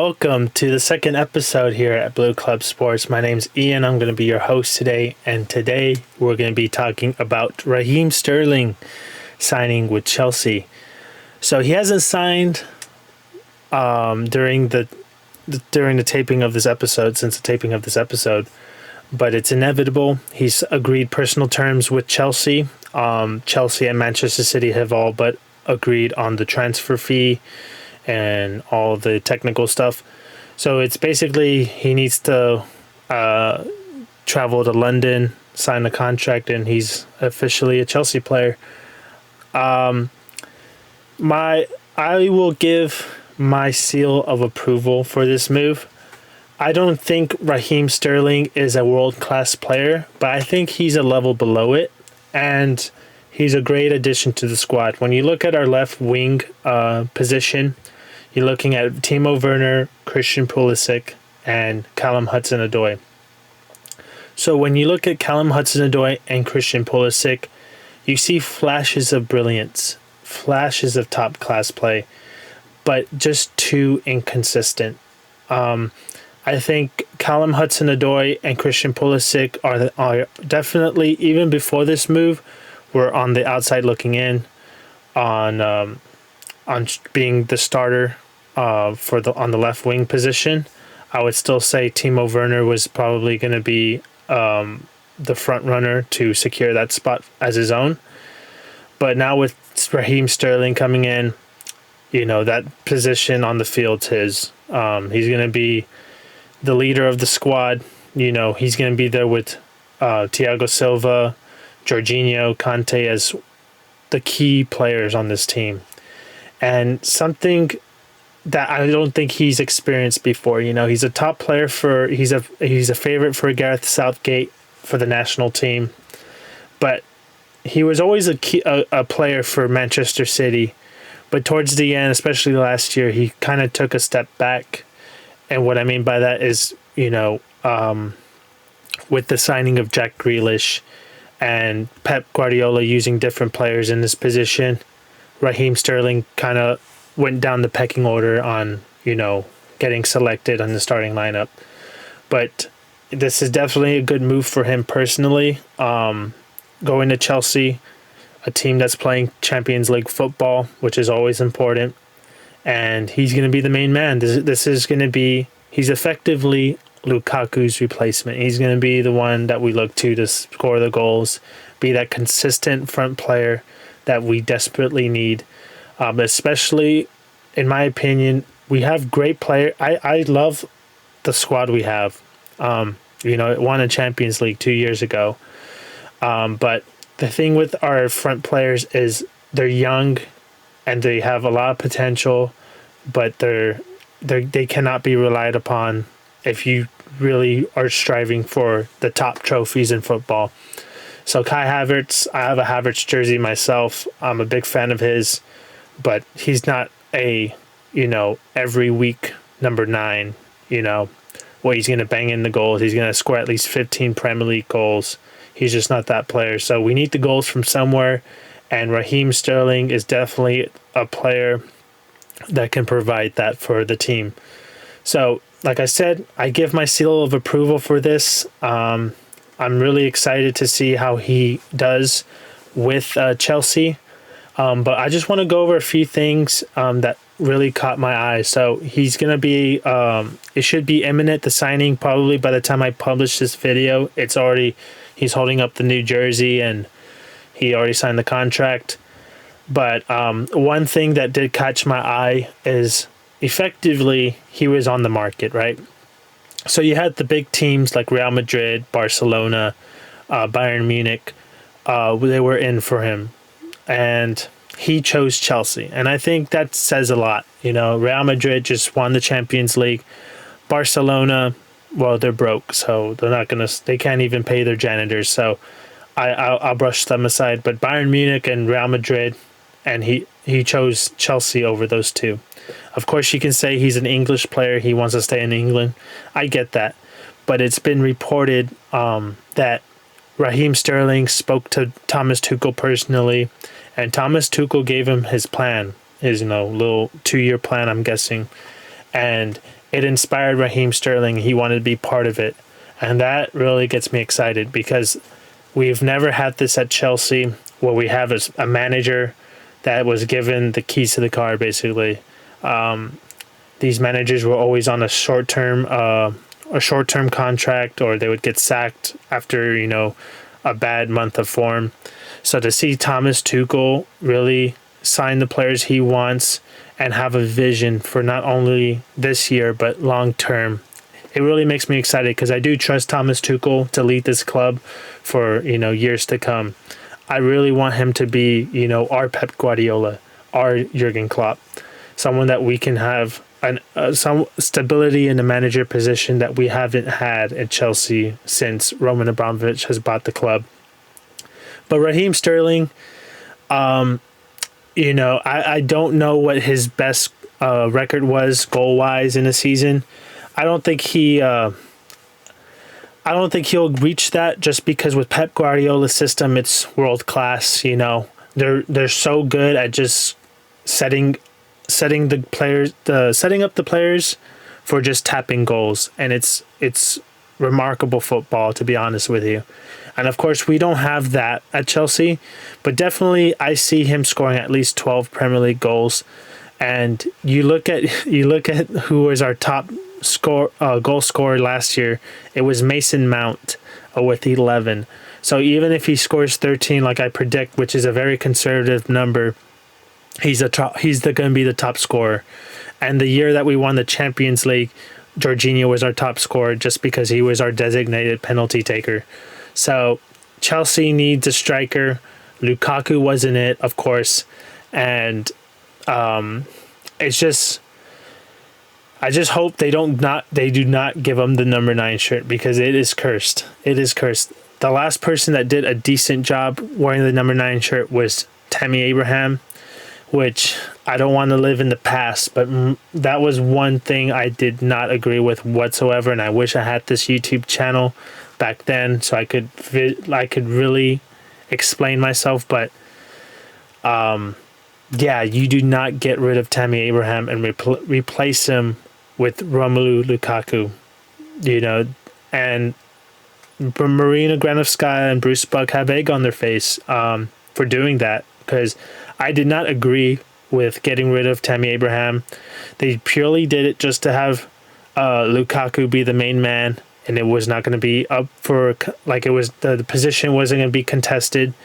welcome to the second episode here at Blue Club Sports. My name's Ian. I'm going to be your host today, and today we're going to be talking about Raheem Sterling signing with Chelsea. So he hasn't signed during the taping of this episode, since the taping of this episode, but it's inevitable. He's agreed personal terms with Chelsea. Chelsea and Manchester City have all but agreed on the transfer fee and all the technical stuff. So it's basically he needs to travel to London, sign a contract, and he's officially a Chelsea player. I will give my seal of approval for this move. I don't think Raheem Sterling is a world-class player, but I think he's a level below it, and he's a great addition to the squad. When you look at our left wing position, you're looking at Timo Werner, Christian Pulisic, and Callum Hudson-Odoi. So when you look at Callum Hudson-Odoi and Christian Pulisic, you see flashes of brilliance, flashes of top-class play, but just too inconsistent. I think Callum Hudson-Odoi and Christian Pulisic are definitely, even before this move, were on the outside looking in on being the starter on the left wing position. I would still say Timo Werner was probably going to be the front runner to secure that spot as his own. But now with Raheem Sterling coming in, that position on the field's his. He's going to be the leader of the squad. He's going to be there with Thiago Silva, Jorginho, Kanté as the key players on this team. And something that I don't think he's experienced before. He's a top player he's a favorite for Gareth Southgate for the national team, but he was always a player for Manchester City. But towards the end, especially last year, he kind of took a step back. And what I mean by that is, with the signing of Jack Grealish and Pep Guardiola using different players in this position, Raheem Sterling kind of went down the pecking order on, getting selected on the starting lineup. But this is definitely a good move for him personally. Going to Chelsea, a team that's playing Champions League football, which is always important. And he's going to be the main man. This is going to be, he's effectively Lukaku's replacement. He's going to be the one that we look to score the goals, be that consistent front player that we desperately need. Especially, in my opinion, we have great players. I love the squad we have. It won a Champions League 2 years ago. But the thing with our front players is they're young and they have a lot of potential, but they cannot be relied upon if you really are striving for the top trophies in football. So Kai Havertz, I have a Havertz jersey myself. I'm a big fan of his, but he's not a, every week number 9, where he's going to bang in the goals. He's going to score at least 15 Premier League goals. He's just not that player. So we need the goals from somewhere, and Raheem Sterling is definitely a player that can provide that for the team. So, like I said, I give my seal of approval for this. I'm really excited to see how he does with Chelsea. But I just want to go over a few things that really caught my eye. So he's going to be, it should be imminent, the signing, probably by the time I publish this video. He's holding up the new jersey and he already signed the contract. But one thing that did catch my eye is effectively he was on the market, right? So you had the big teams like Real Madrid, Barcelona, Bayern Munich. They were in for him. And he chose Chelsea. And I think that says a lot. Real Madrid just won the Champions League. Barcelona, well, they're broke, so they can't even pay their janitors. So I'll brush them aside. But Bayern Munich and Real Madrid, and he chose Chelsea over those two. Of course, you can say he's an English player. He wants to stay in England. I get that. But it's been reported that Raheem Sterling spoke to Thomas Tuchel personally, and Thomas Tuchel gave him his plan, his little 2-year plan, I'm guessing. And it inspired Raheem Sterling. He wanted to be part of it. And that really gets me excited because we've never had this at Chelsea where we have a manager that was given the keys to the car, basically. These managers were always on a short-term contract, or they would get sacked after, a bad month of form. So to see Thomas Tuchel really sign the players he wants and have a vision for not only this year but long term, it really makes me excited because I do trust Thomas Tuchel to lead this club for years to come. I really want him to be our Pep Guardiola, our Jurgen Klopp, someone that we can have some stability in the manager position that we haven't had at Chelsea since Roman Abramovich has bought the club. But Raheem Sterling, I don't know what his best record was goal-wise in a season. I don't think he'll reach that just because with Pep Guardiola's system, it's world class. They're so good at just setting up the players for just tapping goals, and it's remarkable football, to be honest with you. And of course, we don't have that at Chelsea, but definitely I see him scoring at least 12 Premier League goals. And you look at who was our top goal scorer last year. It was Mason Mount with 11. So even if he scores 13, like I predict, which is a very conservative number, he's going to be the top scorer. And the year that we won the Champions League, Jorginho was our top scorer just because he was our designated penalty taker. So Chelsea needs a striker. Lukaku wasn't it, of course, and it's just. I just hope they do not give him the number 9 shirt because it is cursed. It is cursed. The last person that did a decent job wearing the number 9 shirt was Tammy Abraham, which I don't want to live in the past, but that was one thing I did not agree with whatsoever, and I wish I had this YouTube channel back then so I could really explain myself. But you do not get rid of Tammy Abraham and replace him with Romelu Lukaku, and Marina Granovskaya and Bruce Buck have egg on their face for doing that, because I did not agree with getting rid of Tammy Abraham. They purely did it just to have Lukaku be the main man, and it was not going to be up for, the position wasn't going to be contested,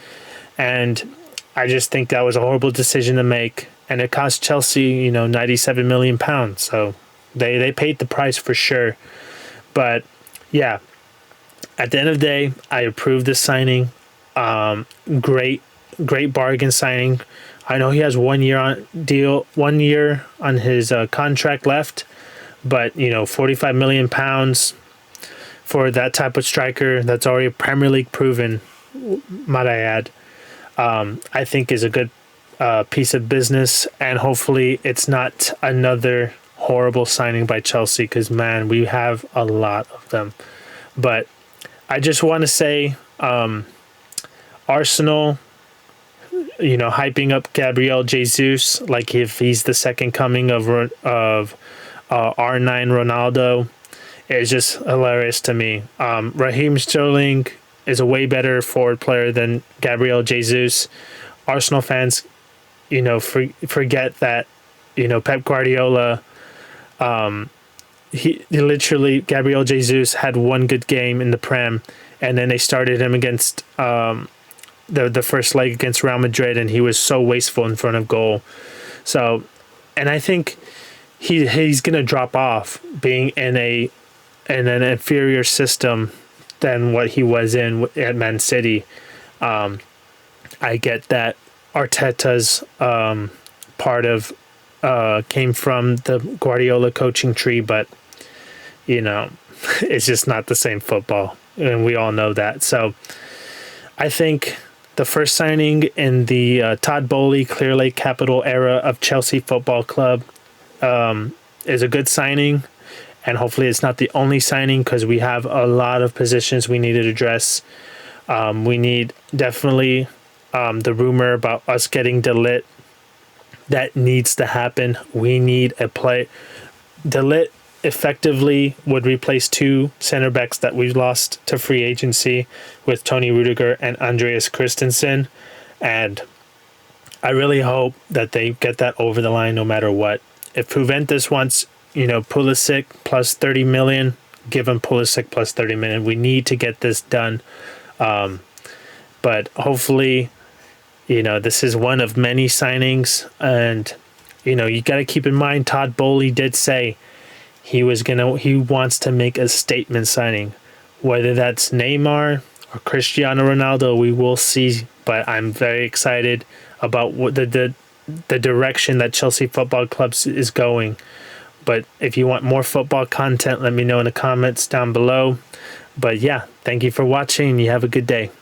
and I just think that was a horrible decision to make, and it cost Chelsea, £97 million. So they paid the price for sure. But yeah, at the end of the day, I approve this signing. Great bargain signing. I know he has 1 year on his contract left, but £45 million for that type of striker that's already Premier League proven, might I add. I think is a good piece of business, and hopefully it's not another horrible signing by Chelsea, because man, we have a lot of them. But I just want to say Arsenal, hyping up Gabriel Jesus like if he's the second coming of R9 Ronaldo is just hilarious to me. Raheem Sterling is a way better forward player than Gabriel Jesus. Arsenal fans, forget that, Pep Guardiola, he literally, Gabriel Jesus had one good game in the Prem, and then they started him against the first leg against Real Madrid, and he was so wasteful in front of goal. So, and I think he's going to drop off being in an inferior system than what he was in at Man City. I get that Arteta's part of came from the Guardiola coaching tree, but it's just not the same football, and we all know that. So I think the first signing in the Todd Boehly Clear Lake Capital era of Chelsea Football Club is a good signing. And hopefully it's not the only signing, because we have a lot of positions we need to address. We need definitely the rumor about us getting De Ligt. That needs to happen. We need a play. De Ligt effectively would replace two center backs that we've lost to free agency with Tony Rudiger and Andreas Christensen. And I really hope that they get that over the line no matter what. If Juventus wants, Pulisic plus 30 million, give him Pulisic plus 30 million. We need to get this done. But hopefully, this is one of many signings. And, you got to keep in mind, Todd Bowley did say he wants to make a statement signing. Whether that's Neymar or Cristiano Ronaldo, we will see. But I'm very excited about what the direction that Chelsea Football Club is going. But if you want more football content, let me know in the comments down below. But yeah, thank you for watching. You have a good day.